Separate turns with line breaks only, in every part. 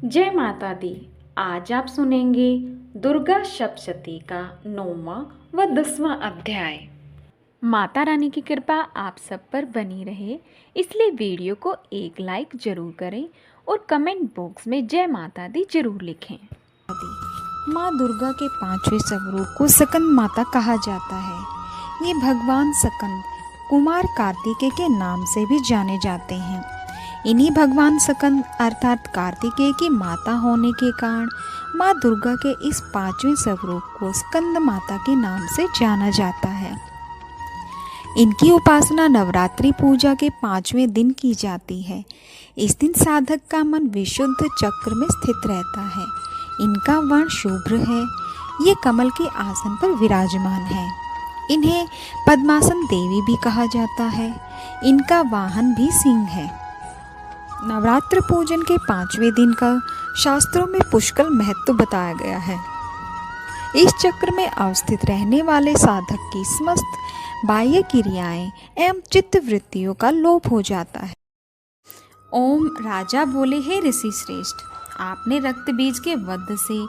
जय माता दी। आज आप सुनेंगे दुर्गा सप्तशती का 9वां व 10वां अध्याय। माता रानी की कृपा आप सब पर बनी रहे, इसलिए वीडियो को एक लाइक जरूर करें और कमेंट बॉक्स में जय माता दी जरूर लिखें।
माँ दुर्गा के 5वें स्वरूप को सकंद माता कहा जाता है। ये भगवान सकंद कुमार कार्तिकेय के नाम से भी जाने जाते हैं। इन्हीं भगवान सकंद अर्थात कार्तिकेय की माता होने के कारण माँ दुर्गा के इस 5वें स्वरूप को स्कंद माता के नाम से जाना जाता है। इनकी उपासना नवरात्रि पूजा के 5वें दिन की जाती है। इस दिन साधक का मन विशुद्ध चक्र में स्थित रहता है। इनका वर्ण शुभ्र है। ये कमल के आसन पर विराजमान है। इन्हें पद्मासन देवी भी कहा जाता है। इनका वाहन भी सिंह है। नवरात्र पूजन के 5वें दिन का शास्त्रों में पुष्कल महत्व बताया गया है। इस चक्र में अवस्थित रहने वाले साधक की समस्त बाह्य क्रियाएं एवं चित्त वृत्तियों का लोप हो जाता है। ओम राजा बोले, हे ऋषि श्रेष्ठ, आपने रक्त बीज के वध से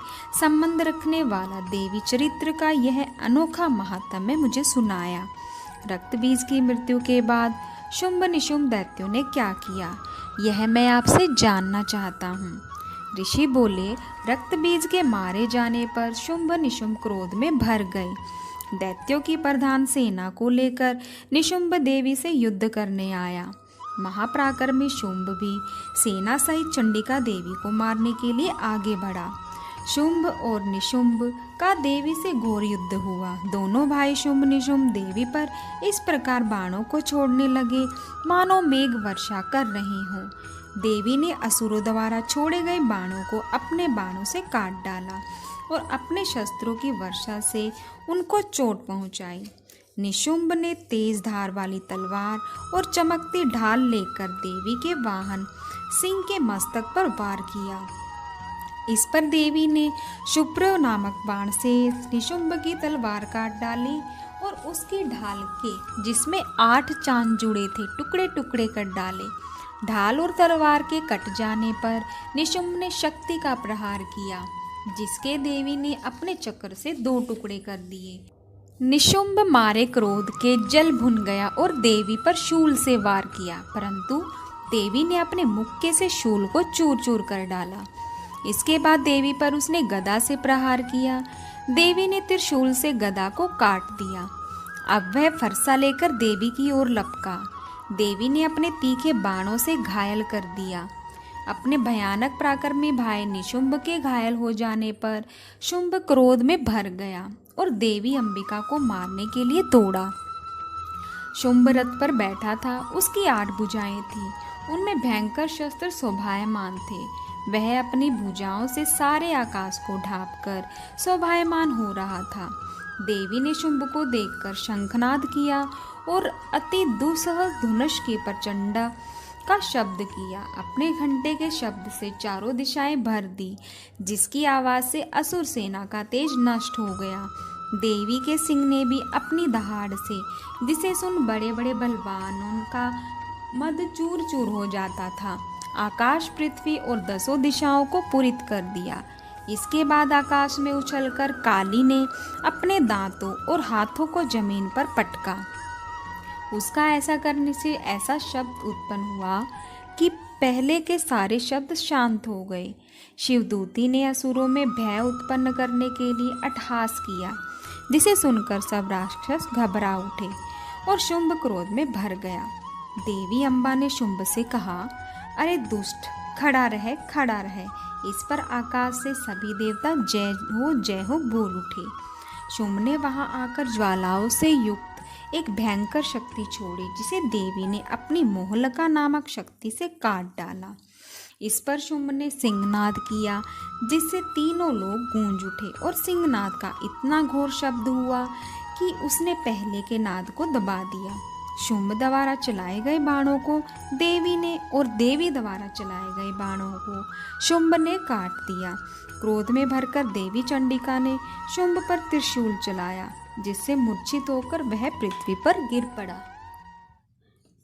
संबंध रखने वाला देवी चरित्र का यह अनोखा महात्म्य मुझे सुनाया। रक्त बीज की मृत्यु के बाद शुंभ निशुंभ दैत्यों ने क्या किया, यह मैं आपसे जानना चाहता हूँ। ऋषि बोले, रक्त बीज के मारे जाने पर शुंभ निशुंभ क्रोध में भर गए। दैत्यों की प्रधान सेना को लेकर निशुंभ देवी से युद्ध करने आया। महापराक्रमी शुंभ भी सेना सहित चंडिका देवी को मारने के लिए आगे बढ़ा। शुंभ और निशुंभ का देवी से घोर युद्ध हुआ। दोनों भाई शुंभ निशुंभ देवी पर इस प्रकार बाणों को छोड़ने लगे मानो मेघ वर्षा कर रही हो। देवी ने असुरों द्वारा छोड़े गए बाणों को अपने बाणों से काट डाला और अपने शस्त्रों की वर्षा से उनको चोट पहुंचाई। निशुंभ ने तेज धार वाली तलवार और चमकती ढाल लेकर देवी के वाहन सिंह के मस्तक पर वार किया। इस पर देवी ने शुभ्र नामक बाण से निशुंभ की तलवार काट डाली और उसकी ढाल के, जिसमें 8 चांद जुड़े थे, टुकड़े टुकड़े कर डाले। ढाल और तलवार के कट जाने पर निशुंभ ने शक्ति का प्रहार किया, जिसके देवी ने अपने चक्र से 2 टुकड़े कर दिए। निशुंभ मारे क्रोध के जल भुन गया और देवी पर शूल से वार किया, परंतु देवी ने अपने मुक्के से शूल को चूर चूर कर डाला। इसके बाद देवी पर उसने गदा से प्रहार किया। देवी ने त्रिशूल से गदा को काट दिया। अब वह फरसा लेकर देवी की ओर लपका। देवी ने अपने तीखे बाणों से घायल कर दिया। अपने भयानक पराक्रमी भाई निशुंभ के घायल हो जाने पर शुंभ क्रोध में भर गया और देवी अंबिका को मारने के लिए दौड़ा। शुंभ रथ पर बैठा था। उसकी 8 भुजाएं थीं। उनमें भयंकर शस्त्र शोभायमान थे। वह अपनी भुजाओं से सारे आकाश को ढांपकर शोभायमान हो रहा था। देवी ने शुंभ को देखकर शंखनाद किया और अति दुस्सह धनुष की प्रचंडा का शब्द किया। अपने घंटे के शब्द से चारों दिशाएं भर दी, जिसकी आवाज से असुर सेना का तेज नष्ट हो गया। देवी के सिंह ने भी अपनी दहाड़ से, जिसे सुन बड़े बड़े बलवानों का मद चूर चूर हो जाता था, आकाश पृथ्वी और 10 दिशाओं को पूरित कर दिया। इसके बाद आकाश में उछलकर काली ने अपने दांतों और हाथों को जमीन पर पटका। उसका ऐसा करने से ऐसा शब्द उत्पन्न हुआ कि पहले के सारे शब्द शांत हो गए। शिवदूती ने असुरों में भय उत्पन्न करने के लिए अट्टहास किया, जिसे सुनकर सब राक्षस घबरा उठे और शुंभ क्रोध में भर गया। देवी अम्बा ने शुंभ से कहा, अरे दुष्ट, खड़ा रहे खड़ा रहे। इस पर आकाश से सभी देवता जय हो बोल उठे। शुंभ ने वहां आकर ज्वालाओं से युक्त एक भयंकर शक्ति छोड़ी, जिसे देवी ने अपनी मोहलका नामक शक्ति से काट डाला। इस पर शुंभ ने सिंहनाद किया, जिससे तीनों लोग गूंज उठे और सिंहनाद का इतना घोर शब्द हुआ कि उसने पहले के नाद को दबा दिया। शुंभ द्वारा चलाए गए बाणों को देवी ने और देवी द्वारा चलाए गए बाणों को शुंभ ने काट दिया। क्रोध में भरकर देवी चंडिका ने शुंभ पर त्रिशूल चलाया, जिससे मूर्छित होकर वह पृथ्वी पर गिर पड़ा।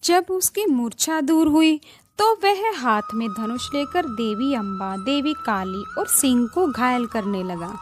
जब उसकी मूर्छा दूर हुई तो वह हाथ में धनुष लेकर देवी अम्बा, देवी काली और सिंह को घायल करने लगा।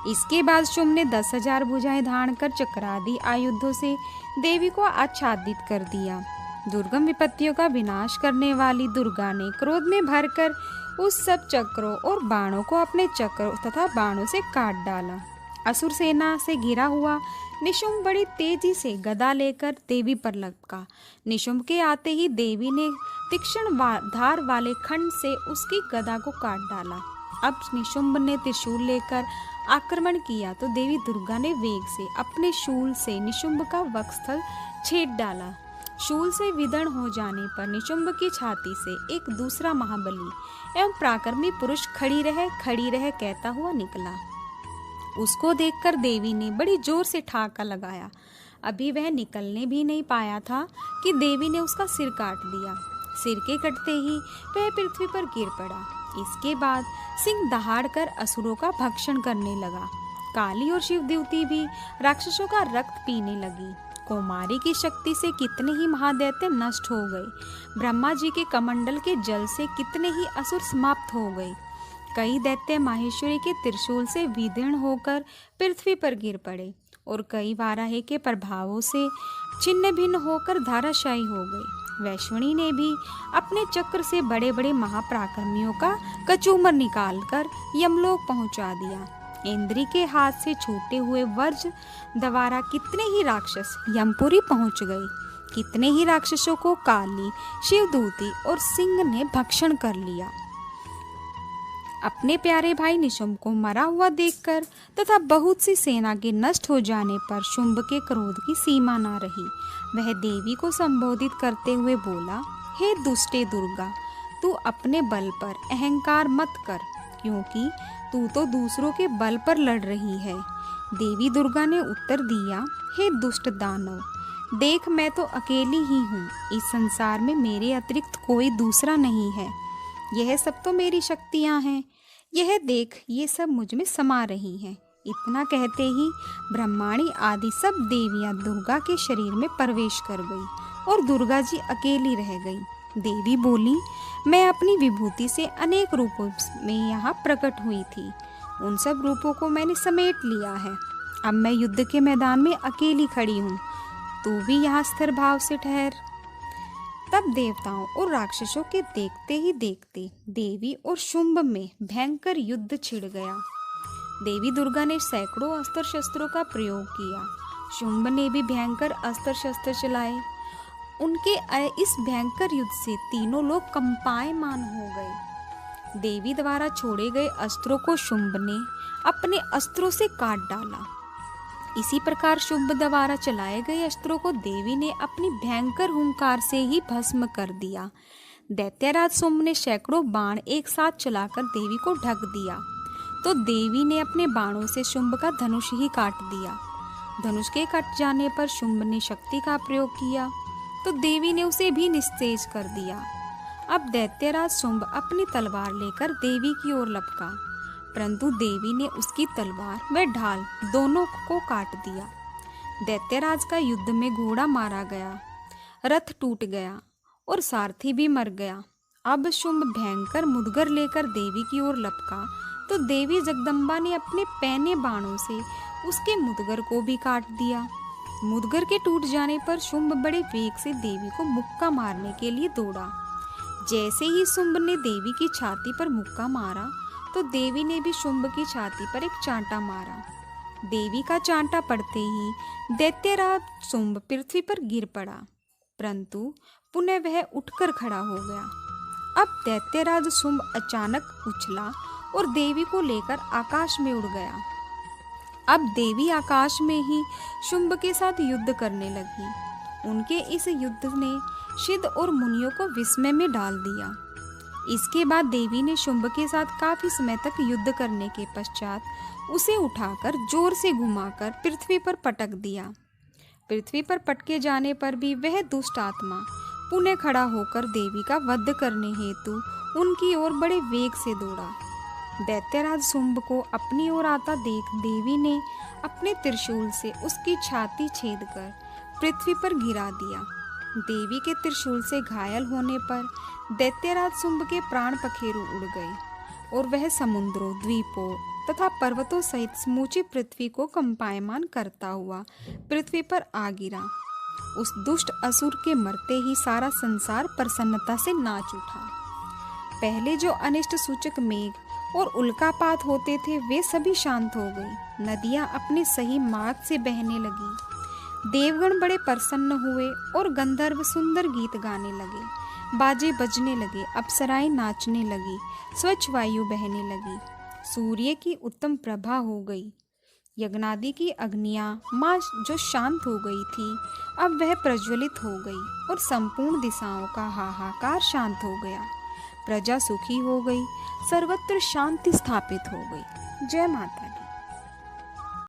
इसके बाद शुंभ ने 10,000 भुजाएं धारण कर चक्रादि आयुधों से देवी को आच्छादित कर दिया। दुर्गम विपत्तियों का विनाश करने वाली दुर्गा ने क्रोध में भरकर उस सब चक्रों और बाणों को अपने चक्रों तथा बाणों से काट डाला। असुर सेना से घिरा हुआ निशुंभ बड़ी तेजी से गदा लेकर देवी पर लपका। निशुंभ के आते ही देवी ने तीक्ष्ण धार वाले खंड से उसकी गदा को काट डाला। अब निशुंभ ने त्रिशूल लेकर आक्रमण किया तो देवी दुर्गा ने वेग से अपने शूल से निशुंभ का वक्षस्थल छेद डाला। शूल से विदर्ण हो जाने पर निशुंभ की छाती से एक दूसरा महाबली एवं पराक्रमी पुरुष खड़ी रह कहता हुआ निकला। उसको देखकर देवी ने बड़ी जोर से ठाका लगाया। अभी वह निकलने भी नहीं पाया था कि देवी ने उसका सिर काट दिया। सिर के कटते ही वह पृथ्वी पर गिर पड़ा। इसके बाद सिंह दहाड़कर असुरों का भक्षण करने लगा। काली और शिव देवती भी राक्षसों का रक्त पीने लगी। कौमारी की शक्ति से कितने ही महादैत्य नष्ट हो गए। ब्रह्मा जी के कमंडल के जल से कितने ही असुर समाप्त हो गए। कई दैत्य माहेश्वरी के त्रिशूल से विदीर्ण होकर पृथ्वी पर गिर पड़े और कई वाराही के प्रभावों से छिन्न भिन्न होकर धाराशायी हो गए। वैष्णवी ने भी अपने चक्र से बड़े बड़े महापराक्रमियों का कचूमर निकालकर यमलोक पहुंचा दिया। इंद्री के हाथ से छूटे हुए वज्र द्वारा कितने ही राक्षस यमपुरी पहुंच गए। कितने ही राक्षसों को काली, शिवदूती और सिंह ने भक्षण कर लिया। अपने प्यारे भाई निशुंभ को मरा हुआ देखकर तथा बहुत सी सेना के नष्ट हो जाने पर शुंभ के क्रोध की सीमा न रही। वह देवी को संबोधित करते हुए बोला, हे दुष्टे दुर्गा, तू अपने बल पर अहंकार मत कर, क्योंकि तू तो दूसरों के बल पर लड़ रही है। देवी दुर्गा ने उत्तर दिया, हे दुष्ट दानव, देख मैं तो अकेली ही हूँ। इस संसार में मेरे अतिरिक्त कोई दूसरा नहीं है। यह सब तो मेरी शक्तियाँ हैं। यह देख, ये सब मुझ में समा रही हैं। इतना कहते ही ब्रह्माणी आदि सब देवियाँ दुर्गा के शरीर में प्रवेश कर गई और दुर्गा जी अकेली रह गई। देवी बोली, मैं अपनी विभूति से अनेक रूपों में यहाँ प्रकट हुई थी। उन सब रूपों को मैंने समेट लिया है। अब मैं युद्ध के मैदान में अकेली खड़ी हूँ। तू भी यहाँ स्थिर भाव से ठहर। तब देवताओं और राक्षसों के देखते ही देखते देवी और शुंभ में भयंकर युद्ध छिड़ गया। देवी दुर्गा ने सैकड़ों अस्त्र शस्त्रों का प्रयोग किया। शुंभ ने भी भयंकर अस्त्र शस्त्र चलाए। उनके इस भयंकर युद्ध से तीनों लोग कंपायमान हो गए। देवी द्वारा छोड़े गए अस्त्रों को शुंभ ने अपने अस्त्रों से काट डाला। इसी प्रकार शुंभ द्वारा चलाए गए अस्त्रों को देवी ने अपनी भयंकर हुंकार से ही भस्म कर दिया। दैत्यराज शुंभ ने सैकड़ों बाण एक साथ चलाकर देवी को ढक दिया, तो देवी ने अपने बाणों से शुंभ का धनुष ही काट दिया। धनुष के कट जाने पर शुंभ ने शक्ति का प्रयोग किया, तो देवी ने उसे भी निस्तेज कर दिया। अब दैत्यराज शुंभ अपनी तलवार लेकर देवी की ओर लपका, परंतु देवी ने उसकी तलवार व ढाल दोनों को काट दिया। दैत्यराज का युद्ध में घोड़ा मारा गया, रथ टूट गया और सारथी भी मर गया। अब शुंभ भयंकर मुदगर लेकर देवी की ओर लपका, तो देवी जगदम्बा ने अपने पैने बाणों से उसके मुदगर को भी काट दिया। मुदगर के टूट जाने पर शुंभ बड़े वेग से देवी को मुक्का मारने के लिए दौड़ा। जैसे ही शुंभ ने देवी की छाती पर मुक्का मारा, तो देवी ने भी शुंभ की छाती पर एक चांटा मारा। देवी का चांटा पड़ते ही दैत्यराज शुंभ पृथ्वी पर गिर पड़ा, परंतु पुनः वह उठकर खड़ा हो गया। अब दैत्यराज शुंभ अचानक उछला और देवी को लेकर आकाश में उड़ गया। अब देवी आकाश में ही शुंभ के साथ युद्ध करने लगी। उनके इस युद्ध ने सिद्ध और मुनियों को विस्मय में डाल दिया। इसके बाद देवी ने शुंभ के साथ काफी समय तक युद्ध करने के पश्चात उसे उठाकर जोर से घुमाकर पृथ्वी पर पटक दिया। पृथ्वी पर पटके जाने पर भी वह दुष्ट आत्मा पुनः खड़ा होकर देवी का वध करने हेतु उनकी ओर बड़े वेग से दौड़ा। दैत्यराज शुंभ को अपनी ओर आता देख देवी ने अपने त्रिशूल से उसकी छाती छेद कर पृथ्वी पर गिरा दिया। देवी के त्रिशूल से घायल होने पर दैत्यराज शुंभ के प्राण पखेरु उड़ गए और वह समुद्रों, द्वीपों तथा पर्वतों सहित समूची पृथ्वी को कंपायमान करता हुआ पृथ्वी पर आ गिरा। उस दुष्ट असुर के मरते ही सारा संसार प्रसन्नता से नाच उठा। पहले जो अनिष्ट सूचक मेघ और उल्कापात होते थे वे सभी शांत हो गए। नदियां अपने सही मार्ग से बहने लगी। देवगण बड़े प्रसन्न हुए और गंधर्व सुंदर गीत गाने लगे। बाजे बजने लगे, अप्सराएं नाचने लगी, स्वच्छ वायु बहने लगी। सूर्य की उत्तम प्रभा हो गई। यज्ञादि की अग्नियां माँ जो शांत हो गई थी अब वह प्रज्वलित हो गई और संपूर्ण दिशाओं का हाहाकार शांत हो गया। प्रजा सुखी हो गई, सर्वत्र शांति स्थापित हो गई। जय माता दी।